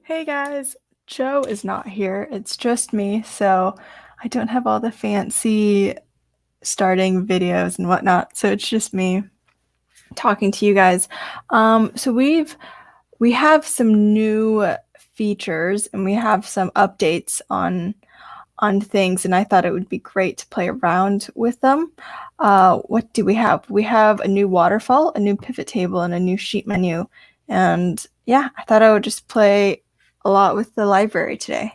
Hey guys, Joe is not here. It's just me, so I don't have all the fancy starting videos and whatnot. So it's just me talking to you guys. So we have some new features and we have some updates on things, and I thought it would be great to play around with them. What do we have? We have a new waterfall, a new pivot table, and a new sheet menu. And yeah, I thought I would just play a lot with the library today.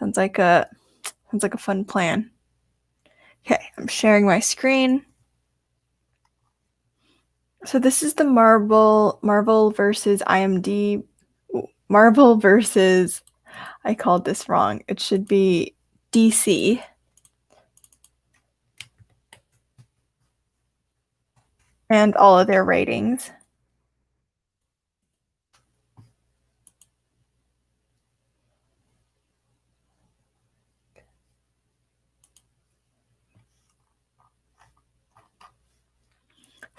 Sounds like a fun plan. Okay, I'm sharing my screen. So this is the Marvel versus IMD Marvel versus I called this wrong. It should be DC. And all of their ratings.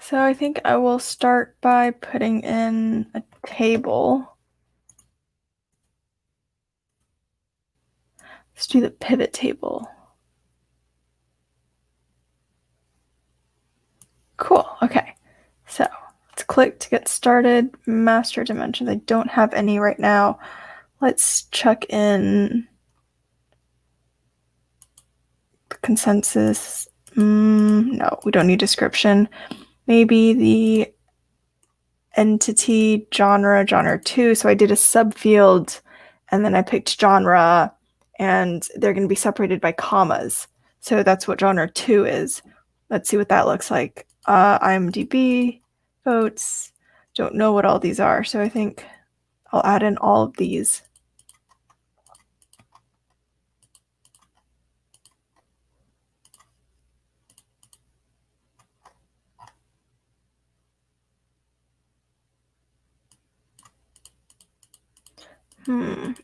So I think I will start by putting in a table. Let's do the pivot table. Cool, okay. So let's click to get started. Master dimensions, I don't have any right now. Let's chuck in consensus. No, we don't need description. Maybe the entity genre 2. So I did a subfield and then I picked genre, and they're going to be separated by commas. So that's what genre 2 is. Let's see what that looks like. IMDb, votes, don't know what all these are. So I think I'll add in all of these.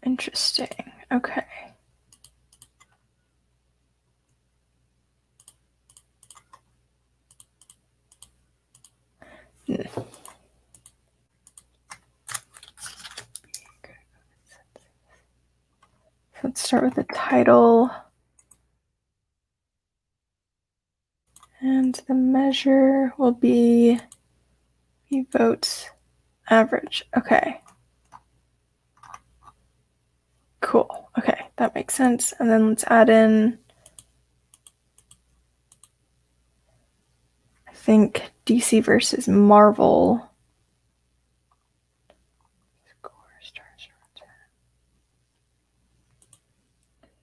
Interesting. Okay. Let's start with the title. And the measure will be votes average. Okay. Cool. Okay, that makes sense. And then let's add in, I think, DC versus Marvel.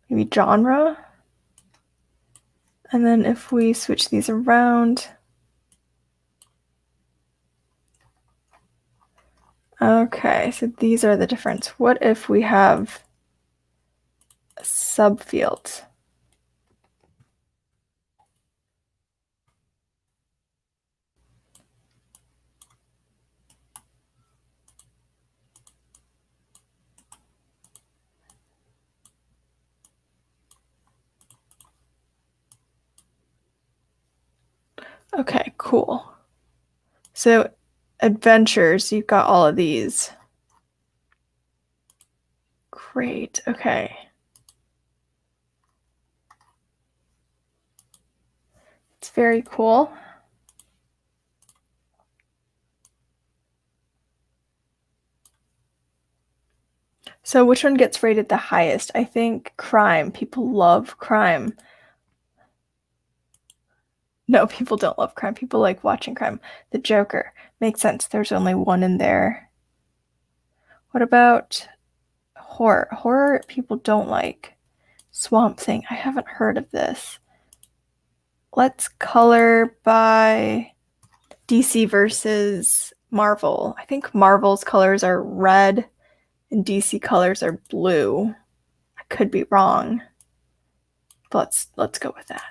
Maybe genre. And then if we switch these around. Okay, so these are the difference. What if we have a subfield? Okay, cool. So adventures, you've got all of these. Great, okay. It's very cool. So which one gets rated the highest? I think crime. People love crime. No, people don't love crime. People like watching crime. The Joker. Makes sense. There's only one in there. What about horror? Horror people don't like. Swamp Thing. I haven't heard of this. Let's color by DC versus Marvel. I think Marvel's colors are red and DC colors are blue. I could be wrong, but let's go with that.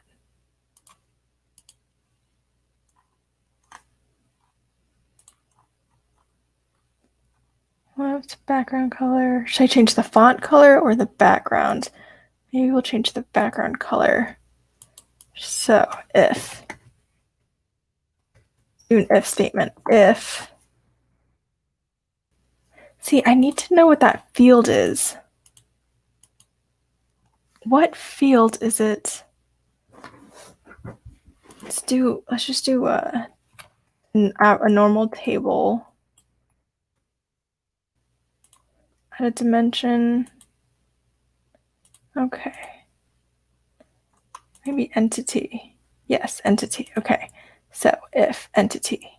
What's background color? Should I change the font color or the background? Maybe we'll change the background color. So if, do an if statement. If See, I need to know what that field is. What field is it? Let's just do a normal table. Add a dimension. Okay. Maybe entity. Yes, entity. Okay. So if entity.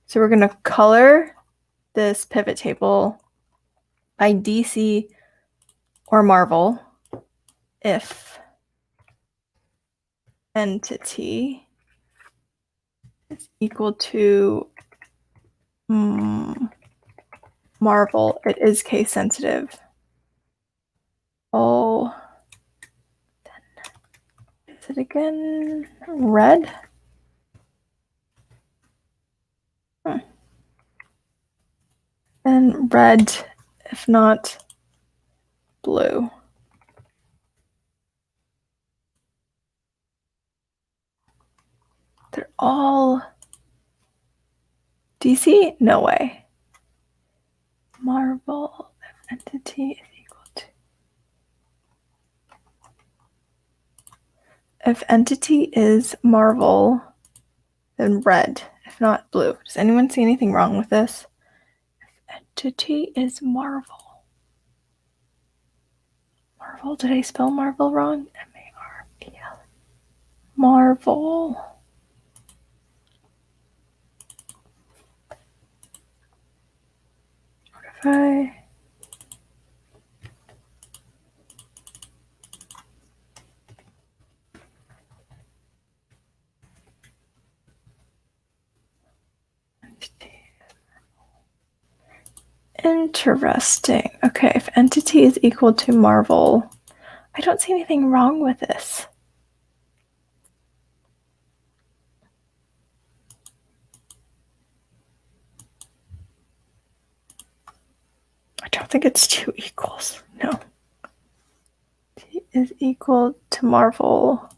So we're going to color this pivot table by DC or Marvel if entity is equal to Marvel. It is case sensitive. Oh, is it again red? And red, if not blue. They're all DC? No way. Marvel, if entity is equal to. If entity is Marvel, then red, if not blue. Does anyone see anything wrong with this? If entity is Marvel. Marvel, did I spell Marvel wrong? M-A-R-V-L. Marvel. What if I... Interesting. Okay, if entity is equal to Marvel, I don't see anything wrong with this. I don't think it's 2 equals. No. T is equal to Marvel.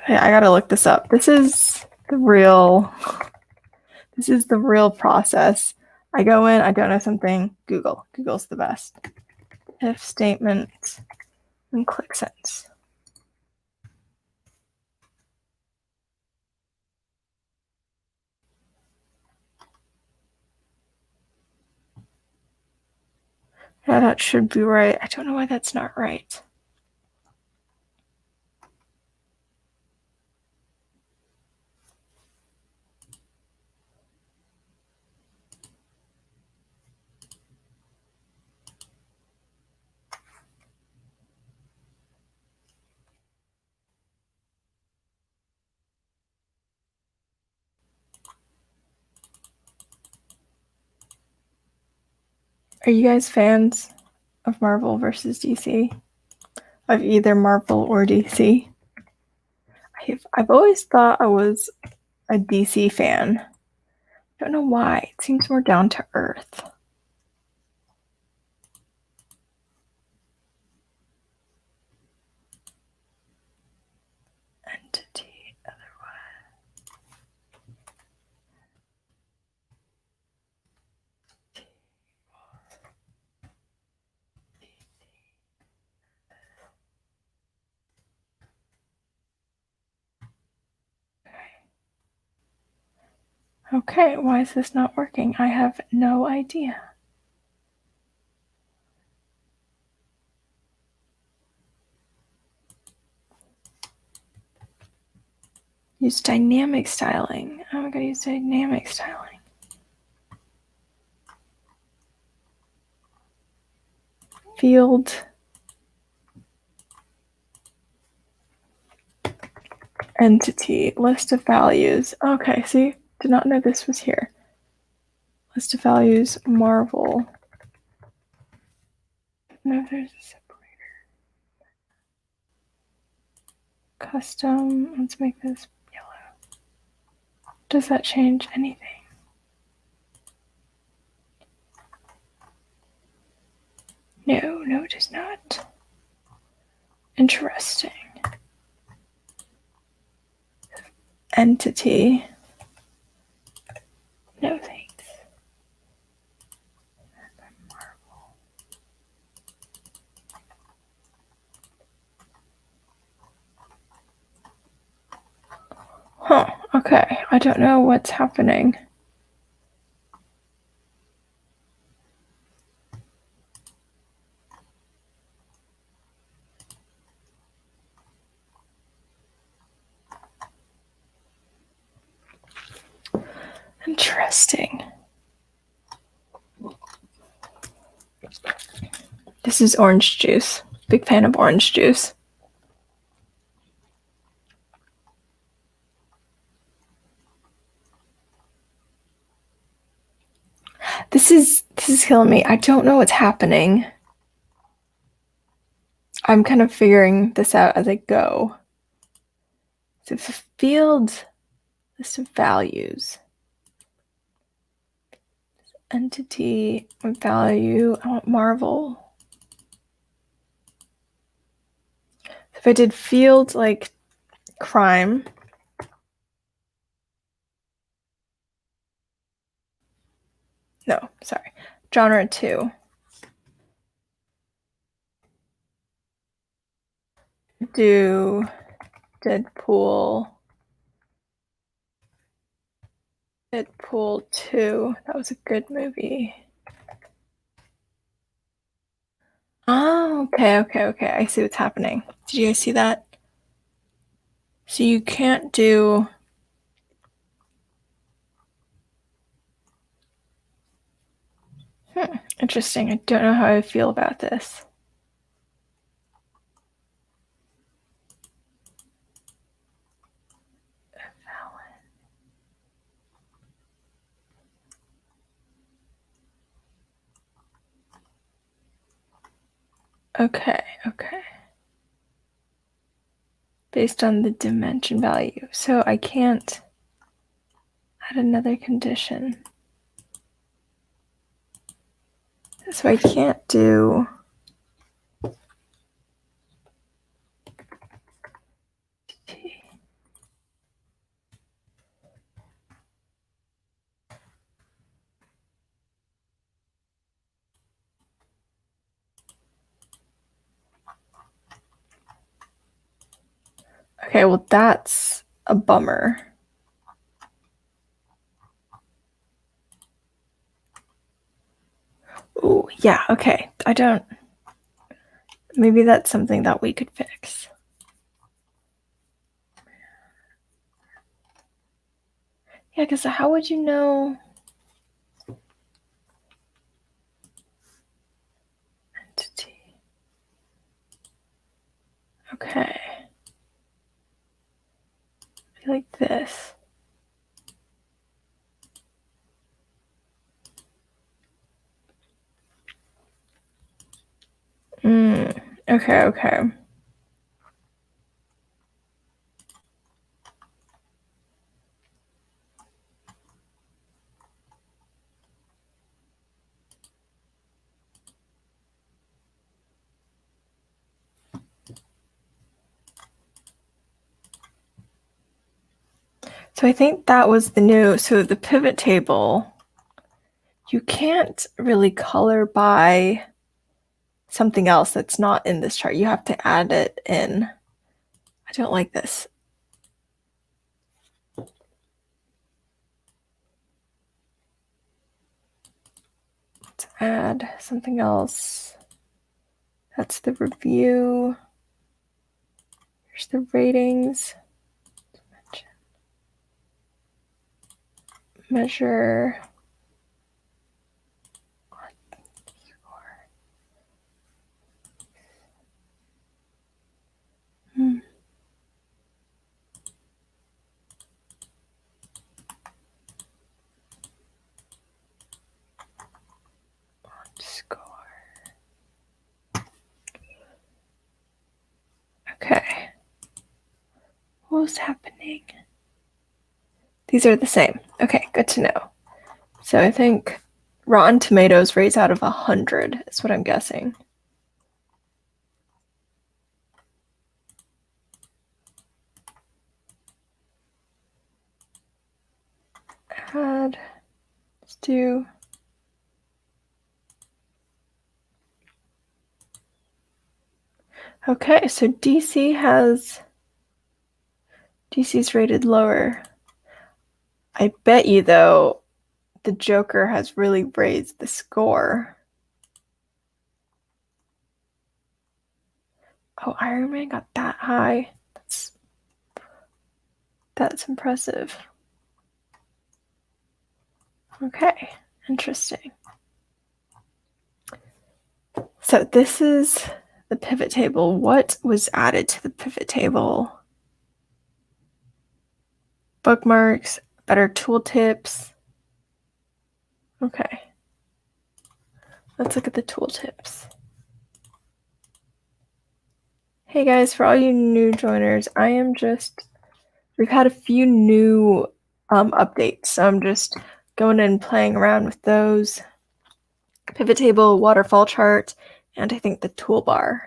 Okay, I gotta look this up. This is the real process. I go in, I don't know something, Google. Google's the best. If statement and Qlik Sense. Yeah, that should be right. I don't know why that's not right. Are you guys fans of Marvel versus DC? Of either Marvel or DC? I've always thought I was a DC fan. I don't know why. It seems more down to earth. Entity otherwise. Okay, why is this not working? I have no idea. Use dynamic styling. Oh, I'm gonna use dynamic styling. Field. Entity. List of values. Okay, see? Did not know this was here. List of values. Marvel. No, there's a separator. Custom. Let's make this yellow. Does that change anything? No, it does not. Interesting. entity. No thanks. Huh, okay. I don't know what's happening. Interesting. This is orange juice. Big fan of orange juice. This is killing me. I don't know what's happening. I'm kind of figuring this out as I go. So the field list of values. Entity value. I want Marvel. If I did field like crime. No, sorry. Genre 2. Do Deadpool 2. That was a good movie. Oh, okay. I see what's happening. Did you guys see that? So you can't do... Interesting. I don't know how I feel about this. Okay. Based on the dimension value. So I can't add another condition. So I can't do... Okay, well, that's a bummer. Ooh, yeah, okay. I don't... Maybe that's something that we could fix. Yeah, because how would you know... Entity. Okay. Like this. Okay. So I think that was the new... So the pivot table, you can't really color by something else that's not in this chart. You have to add it in. I don't like this. Let's add something else. That's the review. Here's the ratings. Measure. Score. Okay. What was happening? These are the same. Okay, good to know. So I think Rotten Tomatoes rates out of 100 is what I'm guessing. had. Let's do. Okay, so DC's rated lower. I bet you, though, the Joker has really raised the score. Oh, Iron Man got that high. That's impressive. Okay, interesting. So this is the pivot table. What was added to the pivot table? Bookmarks, better tooltips. Okay. Let's look at the tooltips. Hey guys, for all you new joiners, we've had a few new updates, so I'm just going in and playing around with those. Pivot table, waterfall chart, and I think the toolbar.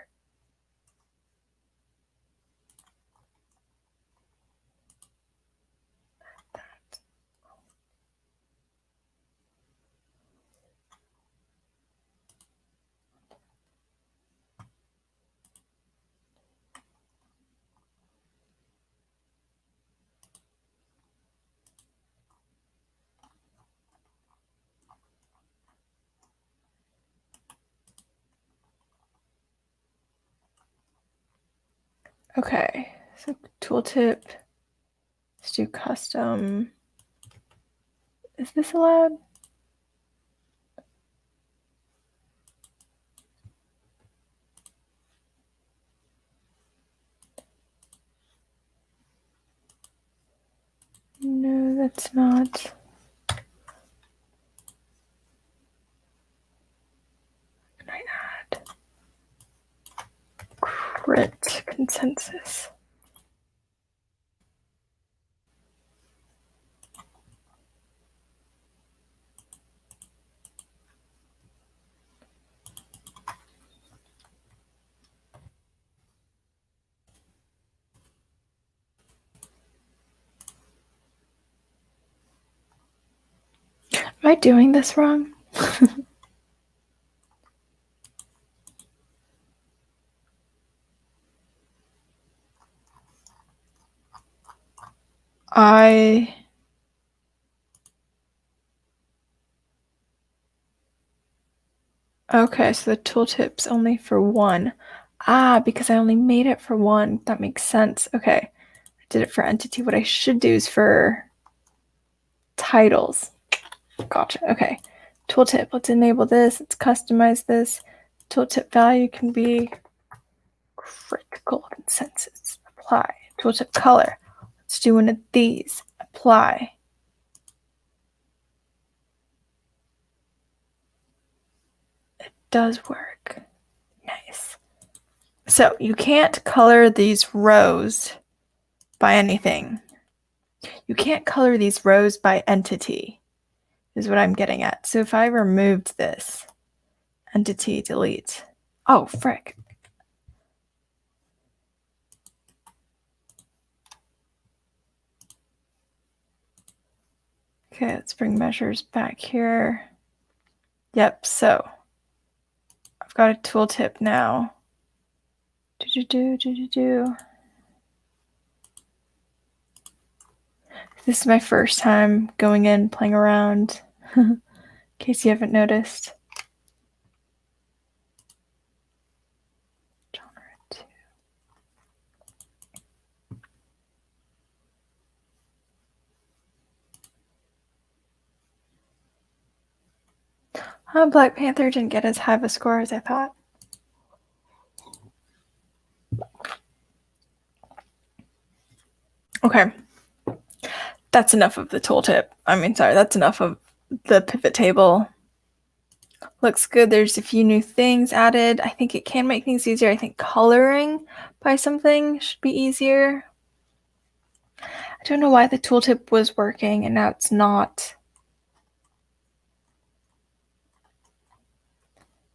Okay, so tooltip. Let's do custom. Is this allowed? No, that's not. Can I add Qlik Consensus? Am I doing this wrong? Okay, so the tooltip's only for one. Ah, because I only made it for one. That makes sense. Okay, I did it for entity. What I should do is for titles. Gotcha. Okay, tooltip. Let's enable this. Let's customize this. Tooltip value can be critical consensus. Apply. Tooltip color. Let's do one of these. Apply. It does work. Nice. So you can't color these rows by anything. You can't color these rows by entity, is what I'm getting at. So if I removed this, entity delete. Oh, frick. Okay, let's bring measures back here. Yep, so I've got a tooltip now. This is my first time going in, playing around, in case you haven't noticed. Black Panther didn't get as high of a score as I thought. Okay. That's enough of the tooltip. That's enough of the pivot table. Looks good. There's a few new things added. I think it can make things easier. I think coloring by something should be easier. I don't know why the tooltip was working and now it's not.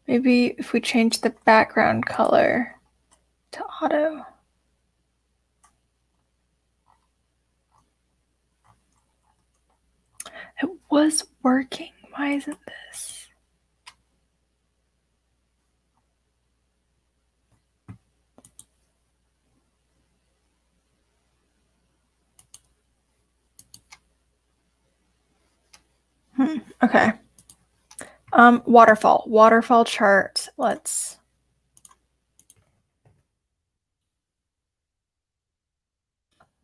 Maybe if we change the background color to auto. was working. Why isn't this? Okay. Waterfall chart. Let's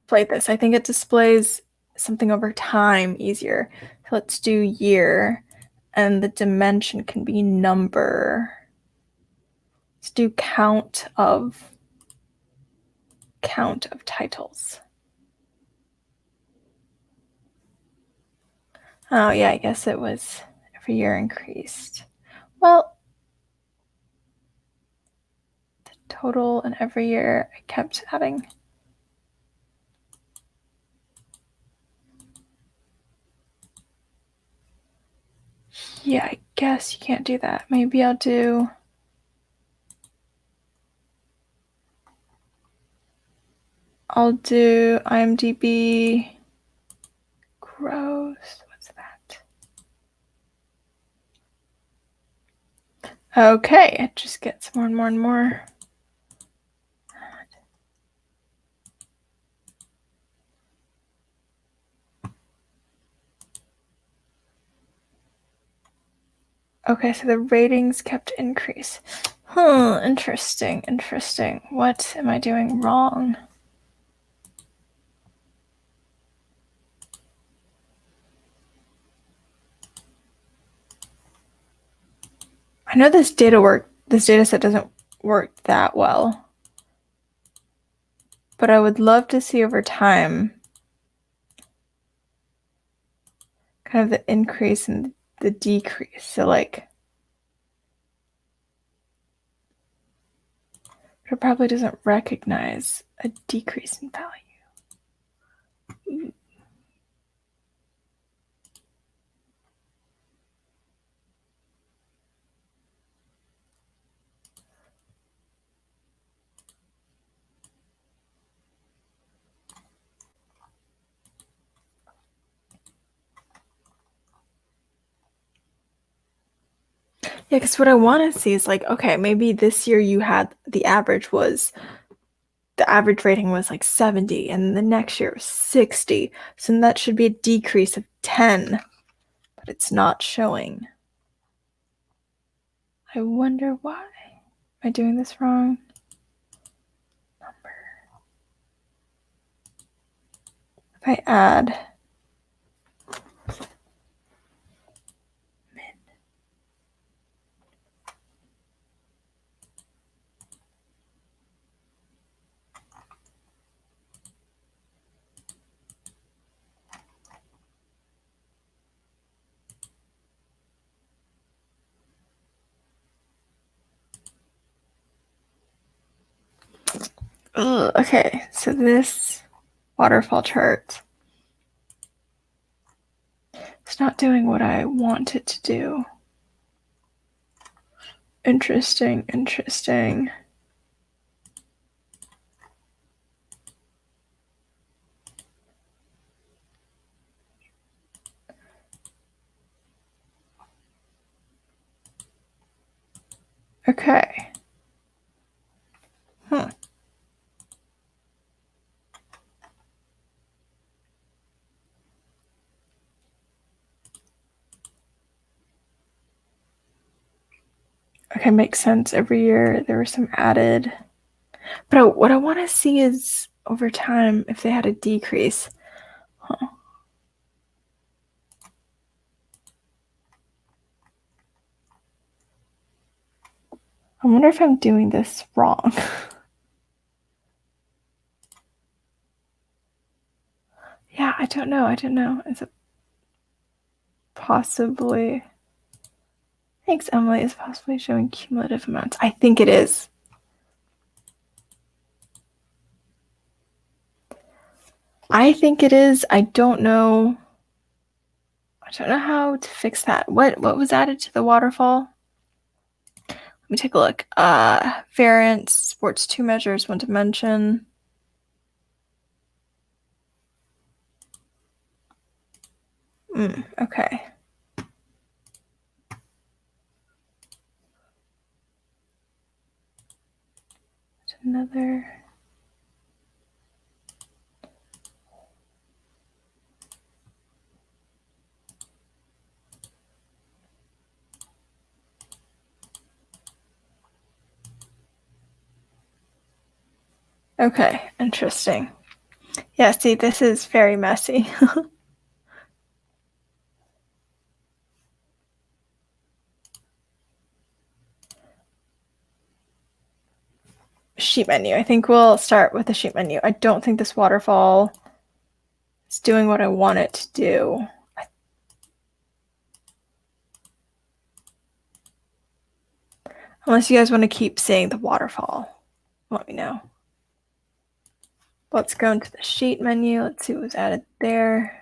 play this. I think it displays something over time easier. So let's do year, and the dimension can be number. Let's do count of titles. Oh yeah, I guess it was every year increased. Well, the total and every year I kept adding. Yeah, I guess you can't do that. Maybe I'll do IMDb gross. What's that? Okay, it just gets more and more and more. Okay, so the ratings kept increase. Interesting. What am I doing wrong? I know this data set doesn't work that well, but I would love to see over time kind of the increase and the decrease. So like, it probably doesn't recognize a decrease in value. Yeah, because what I want to see is like, okay, maybe this year you had the average rating was like 70, and the next year was 60. So that should be a decrease of 10, but it's not showing. I wonder why. Am I doing this wrong? Number. If I add okay, so this waterfall chart is not doing what I want it to do. Interesting. Okay. Okay, makes sense. Every year there were some added. But what I want to see is over time if they had a decrease. I wonder if I'm doing this wrong. Yeah, I don't know. Is it possibly... Thanks, Emily. Is possibly showing cumulative amounts. I think it is. I don't know. I don't know how to fix that. What was added to the waterfall? Let me take a look. Variance, sports 2 measures, 1 dimension. Okay. Another. Okay, interesting. Yeah, see, this is very messy. Sheet menu. I think we'll start with the sheet menu. I don't think this waterfall is doing what I want it to do. Unless you guys want to keep seeing the waterfall, let me know. Let's go into the sheet menu. Let's see what was added there.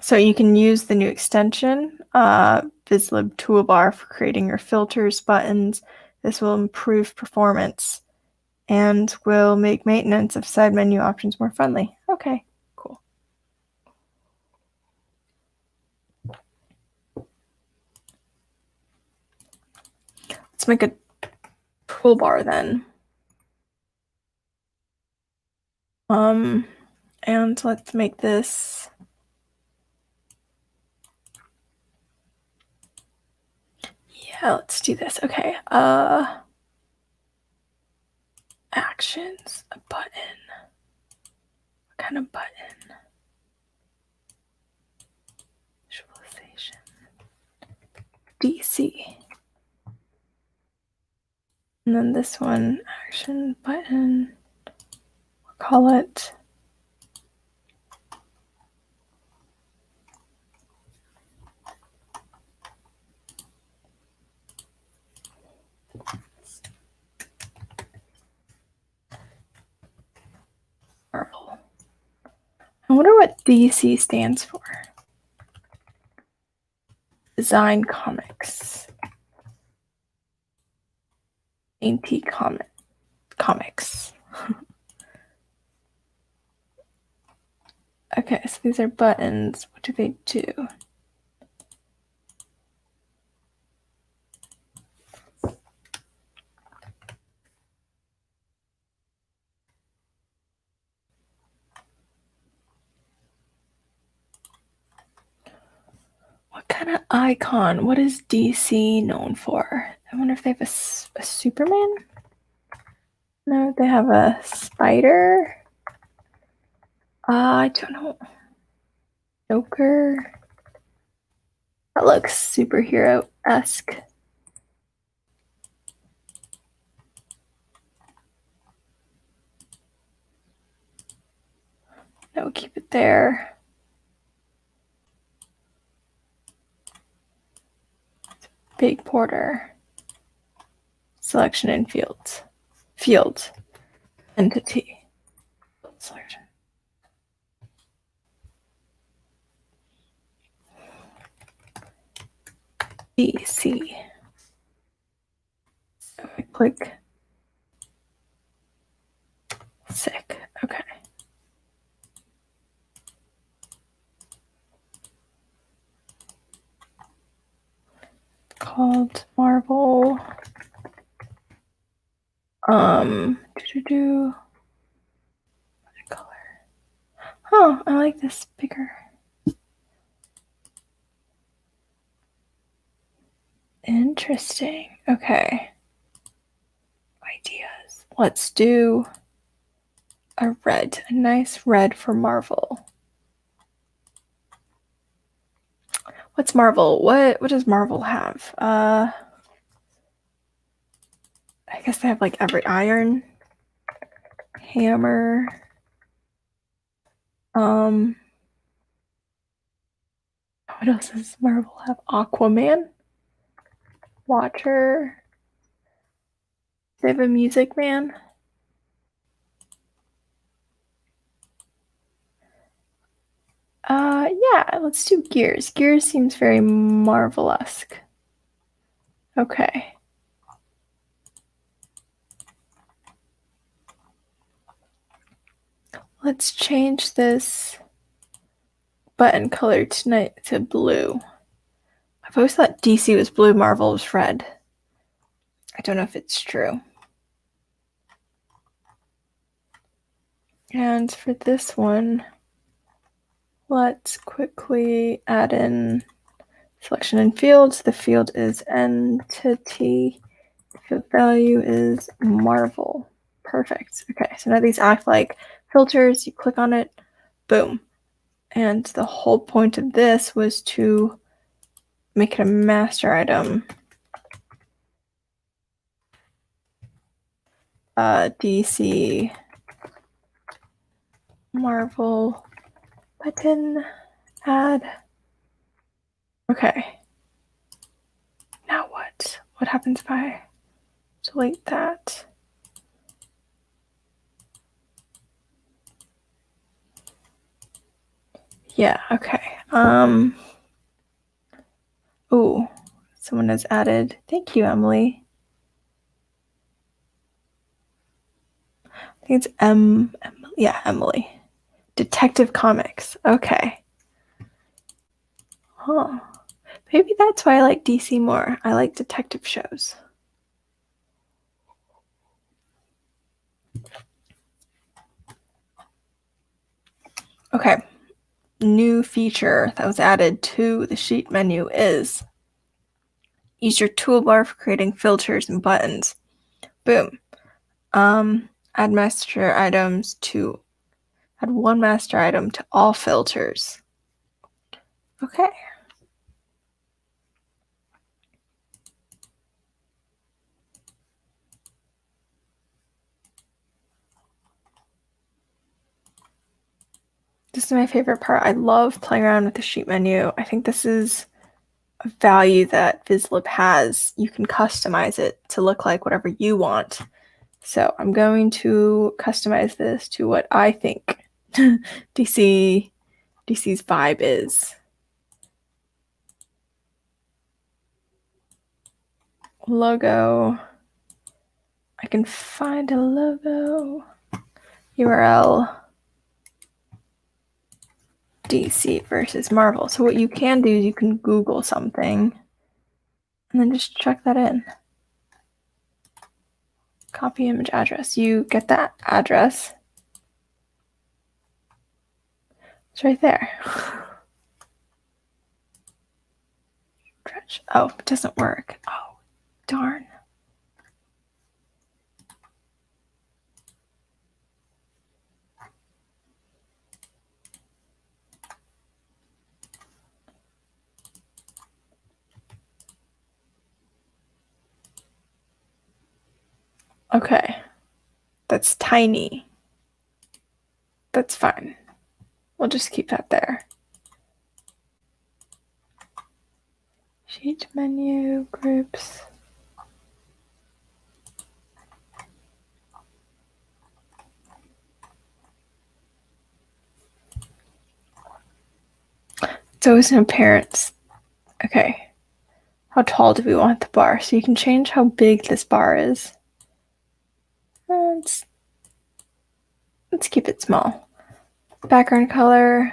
So you can use the new extension, Vizlib toolbar, for creating your filters, buttons. This will improve performance and will make maintenance of side menu options more friendly. Okay, cool. Let's make a toolbar then. And let's make this. Yeah, let's do this. Okay. Actions, a button. What kind of button? Visualization. DC. And then this one, action button. We'll call it Marvel. I wonder what DC stands for. Design Comics. Dainty Comics. Okay, so these are buttons. What do they do? What kind of icon? What is DC known for? I wonder if they have a Superman? No, they have a spider. I don't know. Joker. That looks superhero-esque. No, keep it there. Big border. Selection in fields. Field. Entity. Selection. DC. So I click sick. Okay. Called Marvel. Color. Oh, I like this bigger. Interesting. Okay. Ideas. Let's do a red. A nice red for Marvel. What's Marvel? What does Marvel have? I guess they have like every iron, hammer. What else does Marvel have? Aquaman, Watcher. They have a Music Man. Yeah, let's do gears. Gears seems very Marvel-esque. Okay. Let's change this button color tonight to blue. I've always thought DC was blue, Marvel was red. I don't know if it's true. And for this one, let's quickly add in selection and fields. The field is entity. The value is Marvel. Perfect. Okay, so now these act like filters. You click on it, boom. And the whole point of this was to make it a master item. DC Marvel button add. Okay. Now what? What happens if I delete that? Yeah, okay. Ooh, someone has added. Thank you, Emily. I think it's Emily. Detective Comics. Okay. Huh. Maybe that's why I like DC more. I like detective shows. Okay. New feature that was added to the sheet menu is use your toolbar for creating filters and buttons. Boom. Add master items to add one master item to all filters. Okay. This is my favorite part. I love playing around with the sheet menu. I think this is a value that Vizlib has. You can customize it to look like whatever you want. So I'm going to customize this to what I think DC's vibe is. Logo. I can find a logo. URL. DC versus Marvel. So what you can do is you can Google something and then just check that in. Copy image address. You get that address. It's right there. Oh, it doesn't work. Oh, darn. Okay. That's tiny. That's fine. We'll just keep that there. Sheet menu, groups. It's always an appearance. Okay. How tall do we want the bar? So you can change how big this bar is. Let's keep it small. Background color.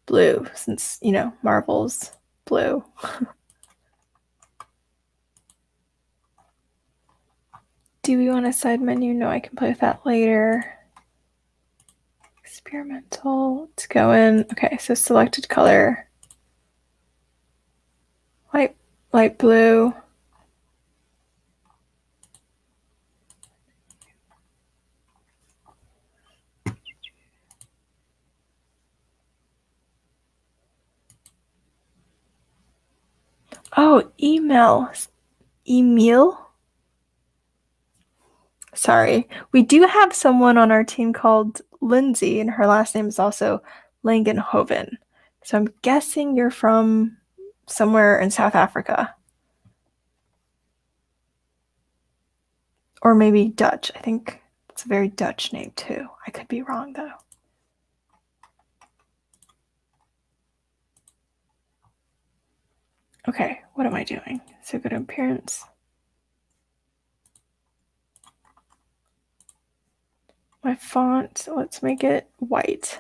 Blue, since, Marvel's blue. Do we want a side menu? No, I can play with that later. Experimental. Let's go in. Okay, so selected color. Light blue. Oh, email. Sorry. We do have someone on our team called Lindsay, and her last name is also Langenhoven. So I'm guessing you're from somewhere in South Africa. Or maybe Dutch. I think it's a very Dutch name too. I could be wrong though. Okay, what am I doing? So go to appearance. My font, let's make it white.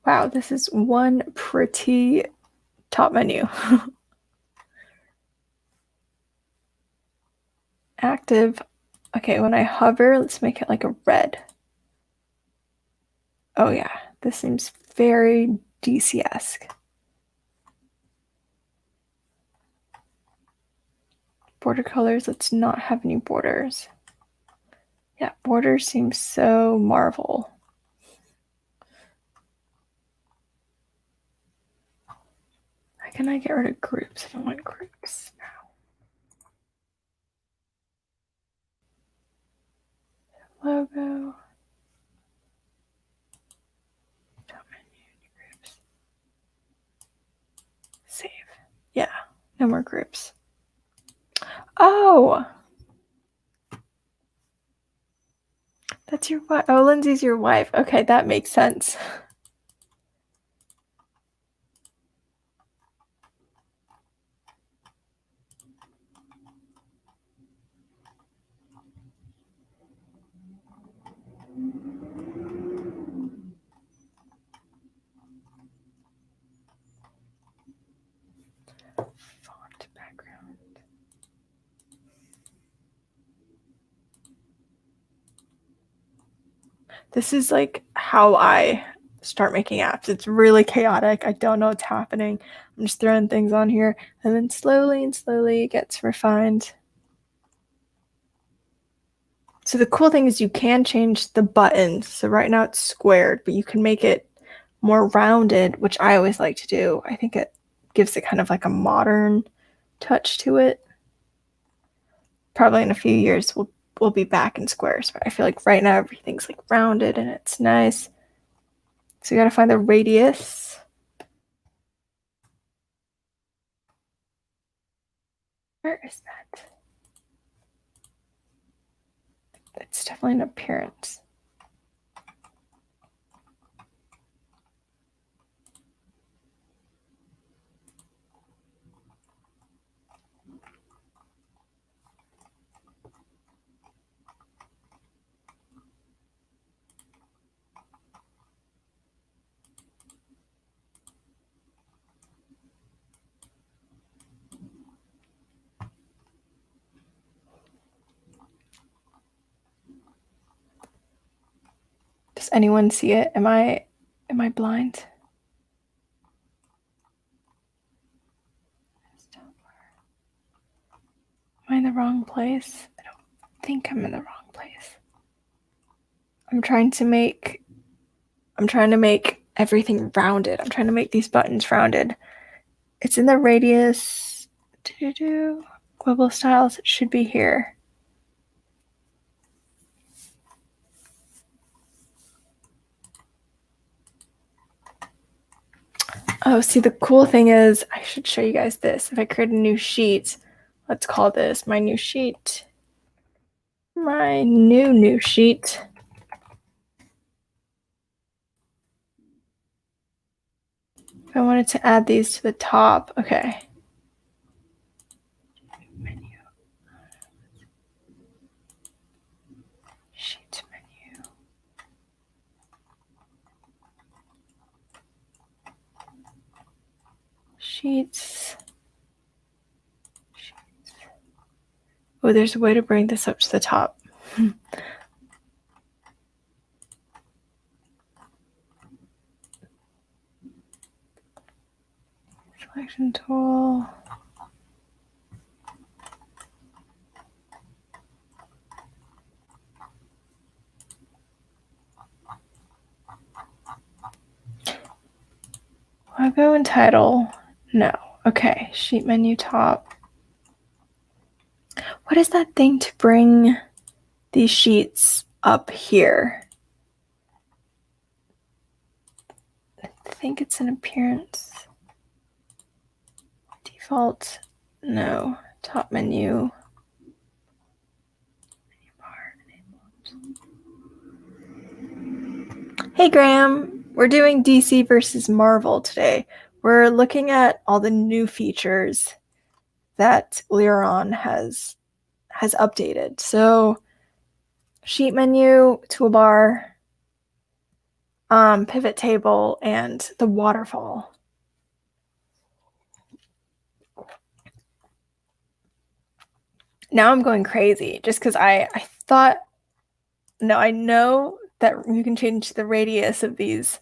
Wow, this is one pretty top menu. Active. Okay, when I hover, let's make it like a red. Oh yeah, this seems very DC-esque. Border colors, let's not have any borders. Yeah, borders seem so Marvel. How can I get rid of groups? I don't want groups now. Logo. Top menu, groups. Save. Yeah, no more groups. Oh! That's your wife. Oh, Lindsay's your wife. Okay, that makes sense. Font background. This is like how I start making apps. It's really chaotic. I don't know what's happening. I'm just throwing things on here, and then slowly and slowly it gets refined. So the cool thing is you can change the buttons. So right now it's squared, but you can make it more rounded, which I always like to do. I think it gives it kind of like a modern touch to it. Probably in a few years we'll be back in squares, but I feel like right now everything's like rounded and it's nice. So you gotta find the radius. Where is that? It's definitely an appearance. Does anyone see it? Am I blind? Am I in the wrong place? I don't think I'm in the wrong place. I'm trying to make everything rounded. I'm trying to make these buttons rounded. It's in the radius. Global styles. It should be here. Oh, see, the cool thing is, I should show you guys this. If I create a new sheet, let's call this my new sheet. My new sheet. If I wanted to add these to the top, okay. Menu. Sheet menu. Sheets. Oh, there's a way to bring this up to the top. Selection tool. Logo and title. No. Okay. Sheet menu top. What is that thing to bring these sheets up here? I think it's an appearance. Default. No. Top menu. Menu bar enabled. Hey Graham, we're doing DC versus Marvel today. We're looking at all the new features that Lyron has updated. So sheet menu, toolbar, pivot table, and the waterfall. Now I'm going crazy just because I thought, no, I know that you can change the radius of these,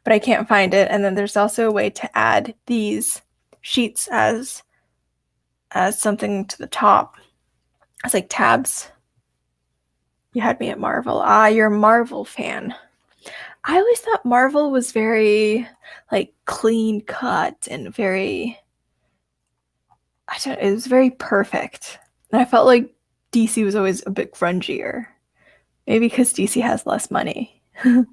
but I can't find it. And then there's also a way to add these sheets as something to the top. It's like tabs. You had me at Marvel. Ah, you're a Marvel fan. I always thought Marvel was very like clean cut and very, I don't know, it was very perfect. And I felt like DC was always a bit grungier. Maybe because DC has less money. But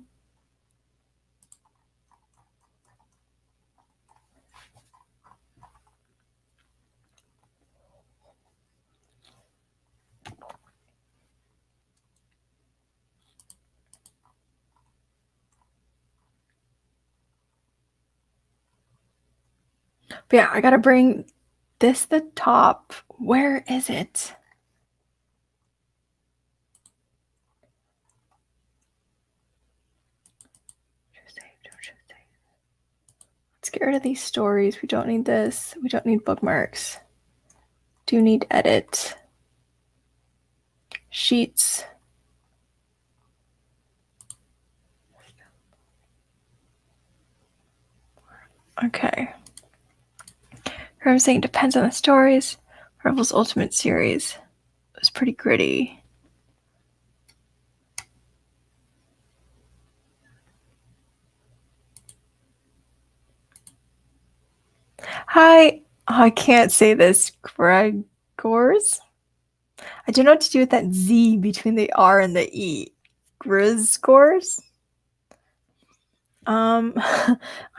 yeah, I gotta bring this the top. Where is it? Let's get rid of these stories. We don't need this. We don't need bookmarks. Do need edit. Sheets. Okay. I'm saying depends on the stories. Marvel's Ultimate Series was pretty gritty. Hi. Oh, I can't say this. Gregors? I don't know what to do with that Z between the R and the E. Grizgors? I'm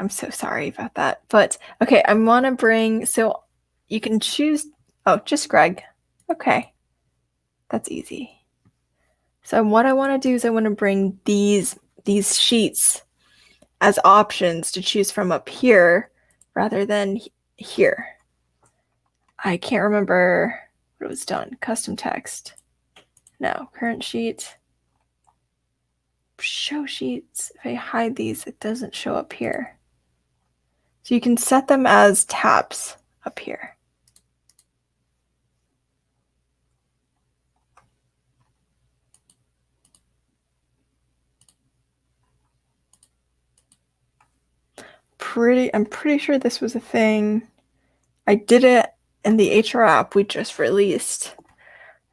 so sorry about that. But okay, I want to bring, so you can choose, oh, just Greg. Okay. That's easy. So what I want to do is I want to bring these sheets as options to choose from up here rather than here. I can't remember what it was done. Custom text. No, current sheet. Show sheets. If I hide these, it doesn't show up here. So you can set them as tabs up here. I'm pretty sure this was a thing. I did it in the HR app we just released.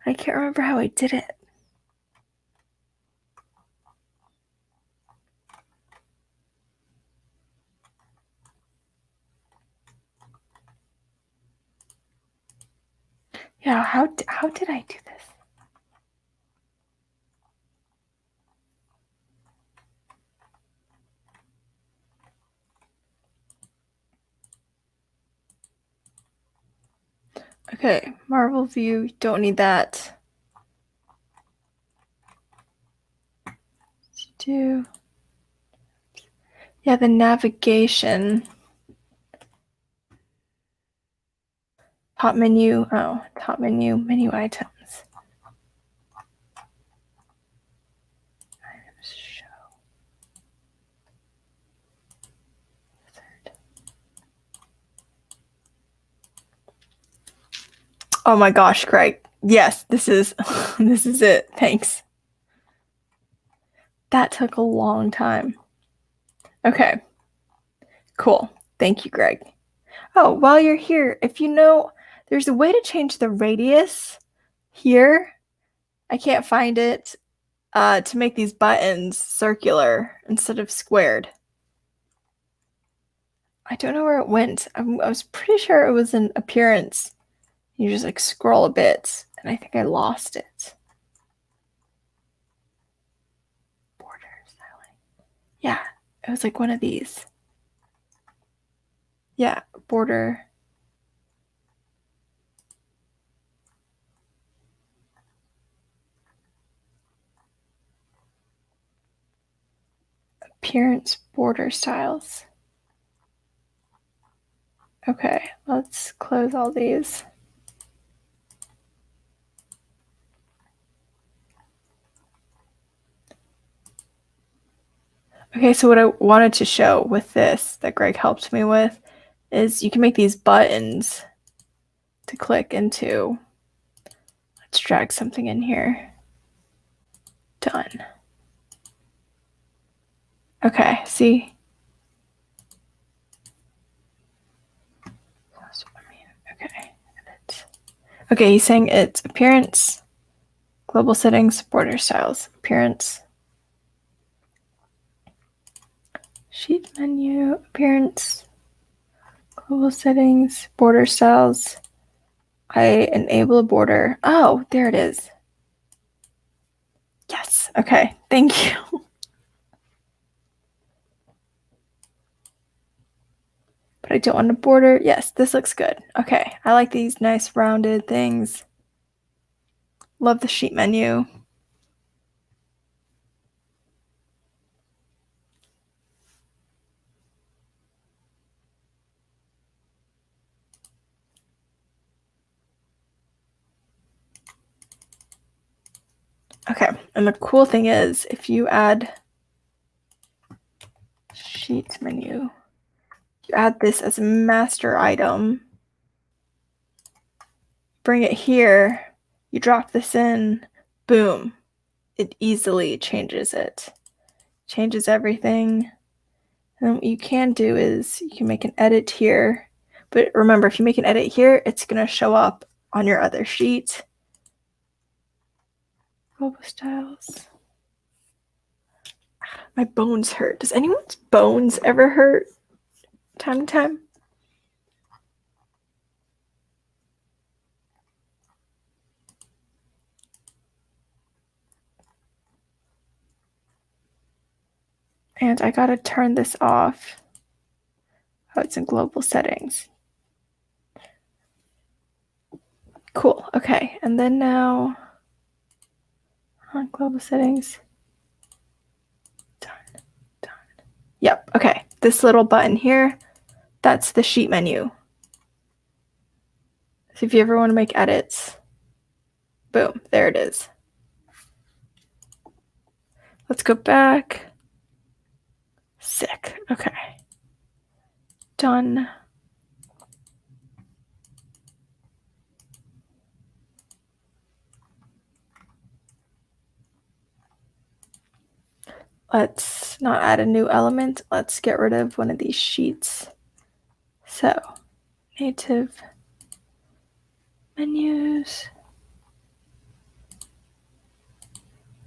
I can't remember how I did it. Yeah, how did I do this? Okay, Marvel View, don't need that. Do yeah, the navigation. Top menu, oh, top menu, menu items. Show. Oh my gosh, Greg. Yes, this is this is it. Thanks. That took a long time. Okay. Cool. Thank you, Greg. Oh, while you're here, if you know, there's a way to change the radius here. I can't find it to make these buttons circular instead of squared. I don't know where it went. I was pretty sure it was an appearance. You just like scroll a bit, and I think I lost it. Border styling. Yeah, it was like one of these. Yeah, border. Appearance border styles. Okay, let's close all these. Okay, so what I wanted to show with this that Greg helped me with is you can make these buttons to click into. Let's drag something in here. Done. Okay, see? Okay, edit. Okay, he's saying it's appearance, global settings, border styles, appearance, sheet menu, appearance, global settings, border styles. I enable a border. Oh, there it is. Yes. Okay. Thank you. But I don't want a border. Yes, this looks good. Okay. I like these nice rounded things. Love the sheet menu. Okay. And the cool thing is if you add sheet menu, you add this as a master item, bring it here, you drop this in, boom, it easily changes it. Changes everything. And what you can do is you can make an edit here. But remember, if you make an edit here, it's going to show up on your other sheet. Global styles. My bones hurt. Does anyone's bones ever hurt time to time? And I gotta turn this off. Oh, it's in global settings. Cool. Okay. And then now on global settings. Done. Done. Yep. Okay. This little button here, that's the sheet menu. So if you ever want to make edits, boom, there it is. Let's go back. Sick. Okay. Done. Let's not add a new element. Let's get rid of one of these sheets. So, native menus.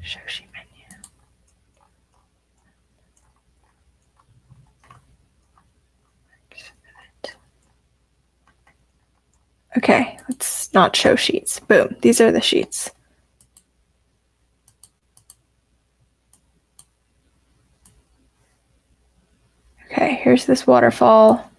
Show sheet menu. Okay, let's not show sheets. Boom, these are the sheets. Okay, here's this waterfall.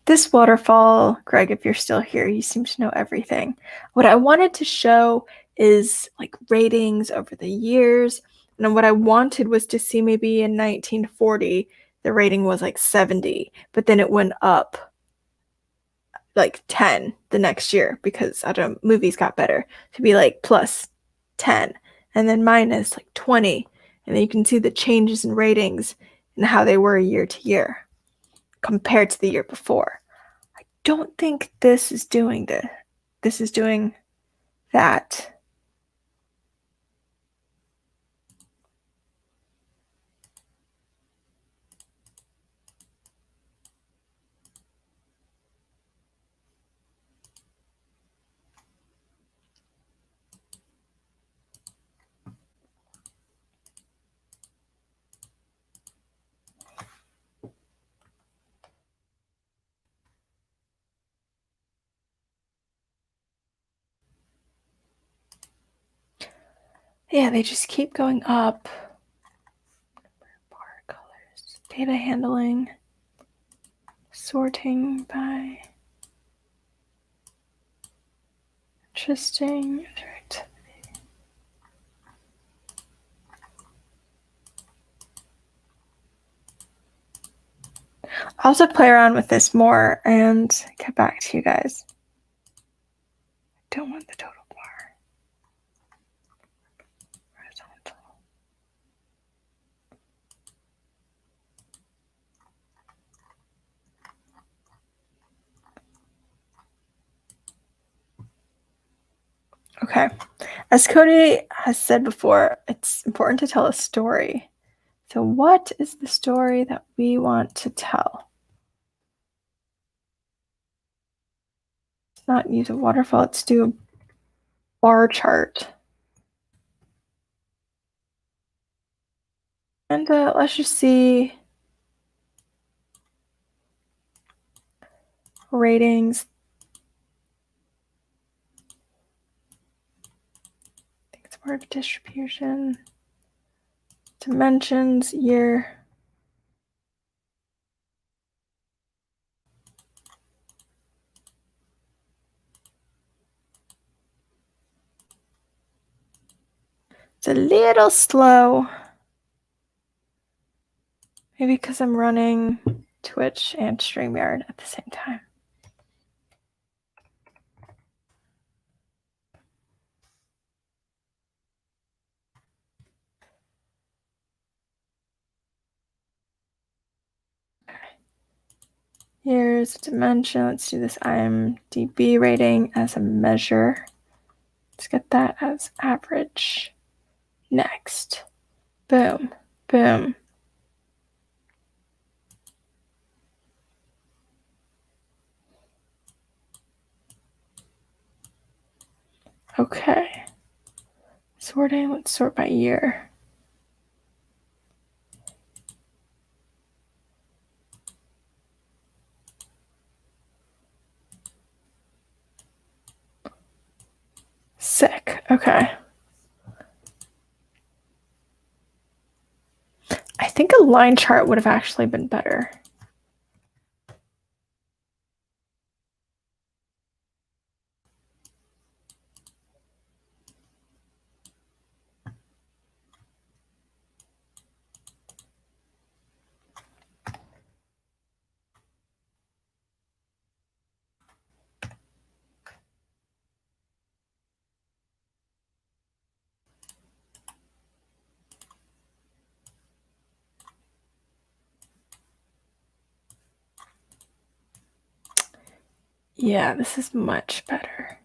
This waterfall, Greg, if you're still here, you seem to know everything. What I wanted to show is like ratings over the years. And what I wanted was to see maybe in 1940, the rating was like 70, but then it went up like 10 the next year because I don't know, movies got better, to be like plus 10 and then minus like 20. And then you can see the changes in ratings and how they were year to year compared to the year before. I don't think this is doing this. This is doing that. Yeah, they just keep going up. Bar colors, data handling, sorting by interesting. Right. I'll also play around with this more and get back to you guys. I don't want the total bar. Horizontal. Okay. As Cody has said before, it's important to tell a story. So what is the story that we want to tell? Let's not use a waterfall. Let's do a bar chart. And let's just see ratings. I think it's more of distribution. Dimensions, year. It's a little slow. Maybe because I'm running Twitch and StreamYard at the same time. Okay. Here's a dimension. Let's do this IMDb rating as a measure. Let's get that as average. Next. Boom. Boom. Okay. Sorting. Let's sort by year. Sick. Okay. I think a line chart would have actually been better. Yeah, this is much better.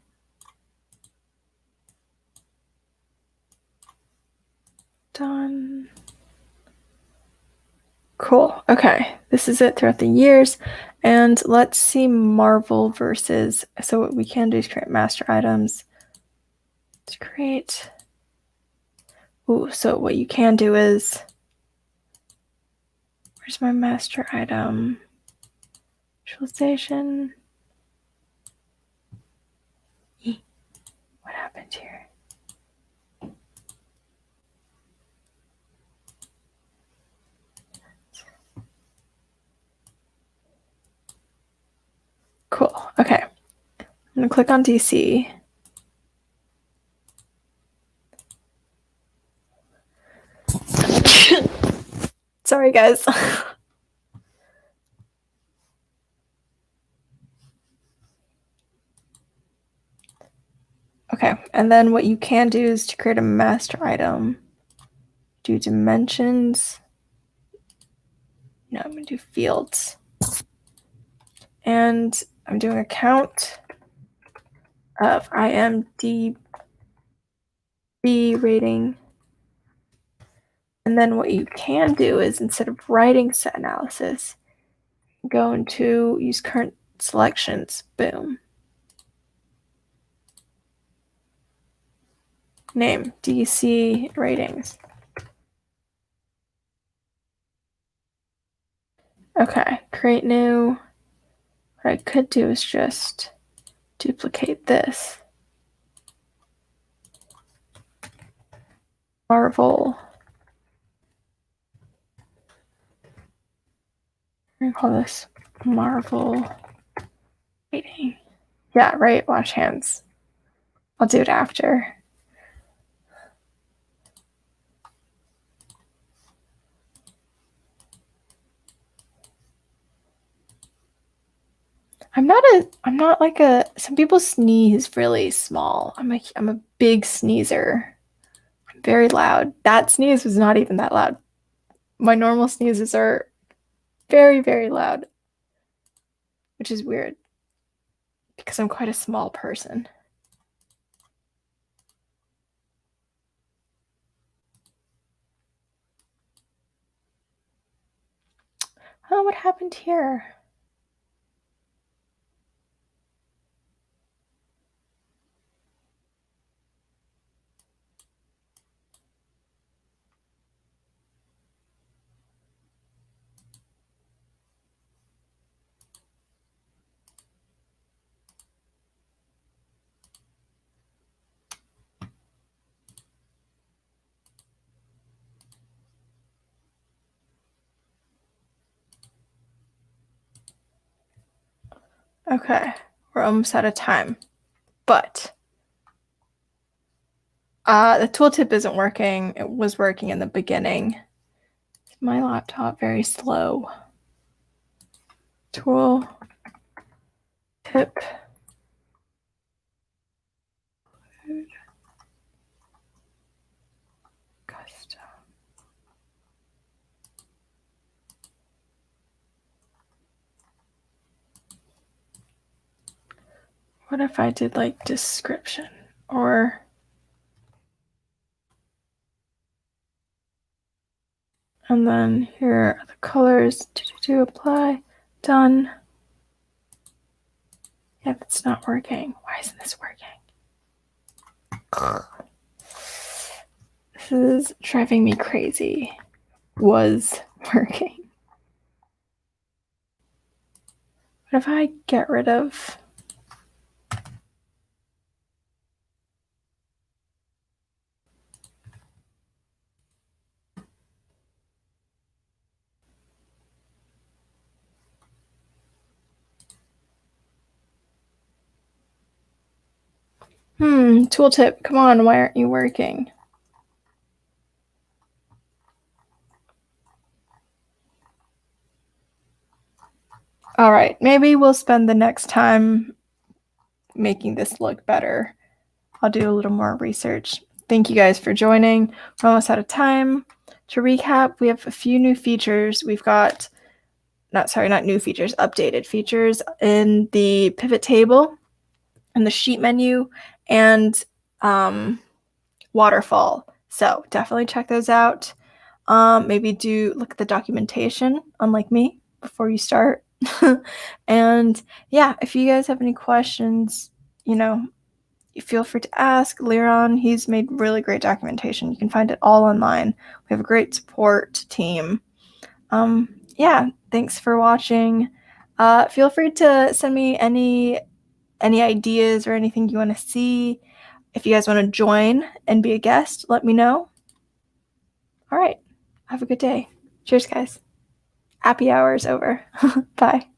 Done. Cool. Okay. This is it throughout the years. And let's see Marvel versus. So what we can do is create master items. To create. Ooh, so what you can do is. Where's my master item? Visualization. What happened here? Cool. Okay. I'm going to click on DC. Sorry, guys. Okay. And then what you can do is to create a master item, do dimensions. No, I'm going to do fields. And I'm doing a count of IMDb rating. And then what you can do is instead of writing set analysis, go into use current selections. Boom. Name DC ratings. Okay, create new. What I could do is just duplicate this. Marvel. I'm gonna call this Marvel rating. Yeah, right. Wash hands. I'll do it after. I'm not like some people sneeze really small. I'm a big sneezer. I'm very loud. That sneeze was not even that loud. My normal sneezes are very, very loud, which is weird because I'm quite a small person. Oh, what happened here? Okay, we're almost out of time, but the tooltip isn't working. It was working in the beginning. Is my laptop very slow? Tool tip. Custom. What if I did like description or and then here are the colors to apply. Done. Yeah, that's not working. Why isn't this working? This is driving me crazy. Was working. What if I get rid of tooltip, come on, why aren't you working? All right, maybe we'll spend the next time making this look better. I'll do a little more research. Thank you guys for joining. We're almost out of time. To recap, we have a few new features. We've got, not new features, updated features in the pivot table, in the sheet menu, and waterfall. So definitely check those out. Maybe do look at the documentation, unlike me, before you start. And yeah, if you guys have any questions, feel free to ask Liron. He's made really great documentation. You can find it all online. We have a great support team. Yeah, thanks for watching. Feel free to send me any ideas or anything you want to see. If you guys want to join and be a guest, let me know. All right. Have a good day. Cheers, guys. Happy hour is over. Bye.